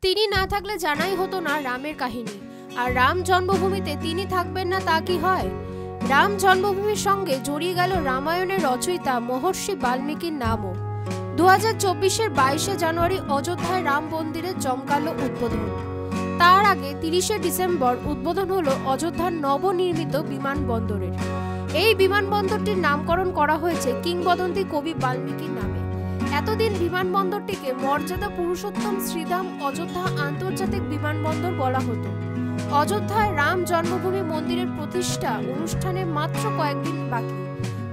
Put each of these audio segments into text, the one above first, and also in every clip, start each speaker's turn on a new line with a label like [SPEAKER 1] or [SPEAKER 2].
[SPEAKER 1] তিনি না থাকলে জানাই হতো না রামের কাহিনী। আর রাম জন্মভূমিতে তিনি থাকবেন না তা কি হয়? রাম জন্মভূমির সঙ্গে জড়িয়ে গেল রামায়ণের রচয়িতা মহর্ষি বাল্মীকির নামও। 2024-এর 22শে জানুয়ারি অযোধ্যায় রাম মন্দিরের জমকালো উদ্বোধন। তার আগে 30শে ডিসেম্বর উদ্বোধন হলো অযোধ্যার নবনির্মিত বিমানবন্দরের। এই বিমানবন্দরটির নামকরণ করা হয়েছে কিংবদন্তি কবি বাল্মীকির নামে। এতদিন বিমানবন্দরটিকে মর্যাদা পুরুষোত্তম শ্রীধাম অযোধ্যা আন্তর্জাতিক বিমানবন্দর বলা হতো। অযোধ্যায় রাম জন্মভূমি মন্দিরের প্রতিষ্ঠা অনুষ্ঠানে মাত্র কয়েকদিন বাকি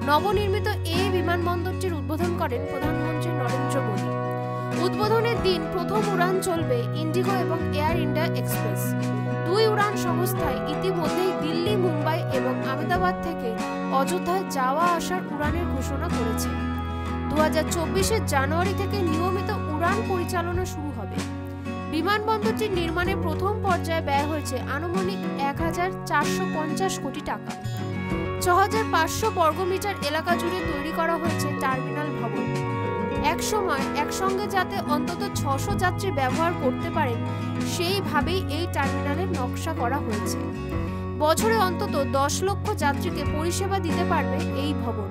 [SPEAKER 1] নবনির্মিত এই বিমানবন্দরটির উদ্বোধন করেন প্রধানমন্ত্রী নরেন্দ্র মোদী। উদ্বোধনের দিন প্রথম উড়ান চলবে ইন্ডিগো এবং এয়ার ইন্ডিয়া এক্সপ্রেস। দুই উড়ান সংস্থায় ইতিমধ্যেই দিল্লি, মুম্বাই এবং আহমেদাবাদ থেকে অযোধ্যায় যাওয়া আসার উড়ানের ঘোষণা করেছে। 2024-এর জানুয়ারি থেকে নিয়মিত উড়ান পরিচালনা শুরু হবে। বিমানবন্দরটির নির্মাণে প্রথম পর্যায়ে ব্যয় হয়েছে আনুমানিক 1450 কোটি টাকা। 6500 বর্গমিটার এলাকা জুড়ে তৈরি করা হয়েছে টার্মিনাল ভবন। এক সময় একসঙ্গে যাতে অন্তত 600 যাত্রী ব্যবহার করতে পারেন সেইভাবেই এই টার্মিনালের নকশা করা হয়েছে। বছরে অন্তত 10 লক্ষ যাত্রীকে পরিষেবা দিতে পারবে এই ভবন।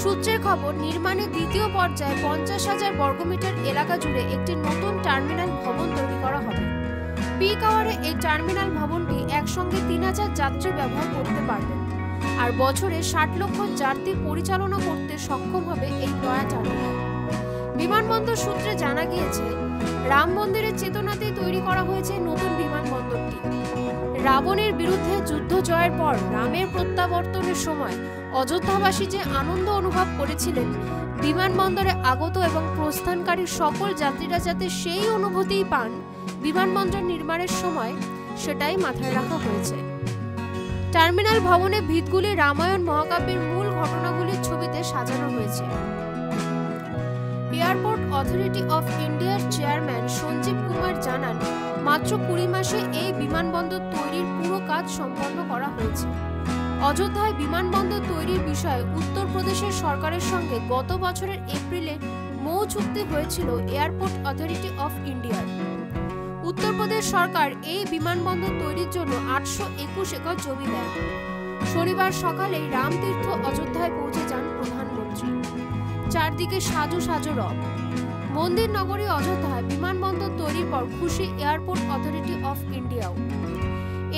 [SPEAKER 1] সূত্রের খবর, নির্মাণের দ্বিতীয় পর্যায়ে 50,000 বর্গমিটার এলাকা জুড়ে একটি নতুন টার্মিনাল ভবন তৈরি করা হবে। পিক আওয়ারে এই টার্মিনাল ভবনটি একসঙ্গে 3000 যাত্রী ব্যবহার করতে পারবেন। আর বছরে 60 লক্ষ যাত্রী পরিচালনা করতে সক্ষম হবে এই নয়া টার্মিনাল। বিমানবন্দর সূত্রে জানা গিয়েছে, রাম মন্দিরের চেতনাতেই তৈরি করা হয়েছে নতুন বিমানবন্দরটি। রাবণের বিরুদ্ধে যুদ্ধ জয়ের পর রামের প্রত্যাবর্তনের সময় অযোধ্যাবাসী যে আনন্দ অনুভব করেছিলেন, বিমানবন্দরে আগত এবং প্রস্থানকারী সকল যাত্রীরা যাতে সেই অনুভূতিই পান বিমানবন্দর নির্মাণের সময়, সেটাই মাথায় রাখা হয়েছে। টার্মিনাল ভবনে ভিতগুলি রামায়ণ মহাকাব্যের মূল ঘটনাগুলির ছবিতে সাজানো হয়েছে। এয়ারপোর্ট অথরিটি অফ ইন্ডিয়ার চেয়ারম্যান সঞ্জীব কুমার জানান, মাত্র 20 মাসে এই বিমানবন্দর তৈরির পুরো কাজ সম্পন্ন করা হয়েছে। অযোধ্যায় বিমানবন্দর তৈরির বিষয়ে উত্তরপ্রদেশের সরকারের সঙ্গে গত বছরের এপ্রিলে মৌ চুক্তি হয়েছিল এয়ারপোর্ট অথরিটি অফ ইন্ডিয়ার। উত্তরপ্রদেশ সরকার এই বিমানবন্দর তৈরির জন্য 821 একর জমি দেয়। শনিবার সকালেই রামতীর্থ অযোধ্যায় পৌঁছে যান প্রধানমন্ত্রী। চারদিকে সাজো সাজো রব। মন্দির নগরী অযোধ্যায় বিমানবন্দর তৈরির পর খুশি এয়ারপোর্ট অথরিটি অফ ইন্ডিয়াও।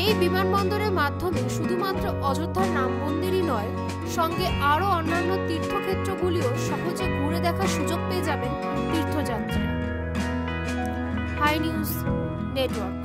[SPEAKER 1] এই বিমানবন্দরের মাধ্যমে শুধুমাত্র অযোধ্যার রাম মন্দিরই নয়, সঙ্গে আরও অন্যান্য তীর্থক্ষেত্রগুলিও সহজে ঘুরে দেখার সুযোগ পেয়ে যাবেন তীর্থযাত্রীরা। High news network.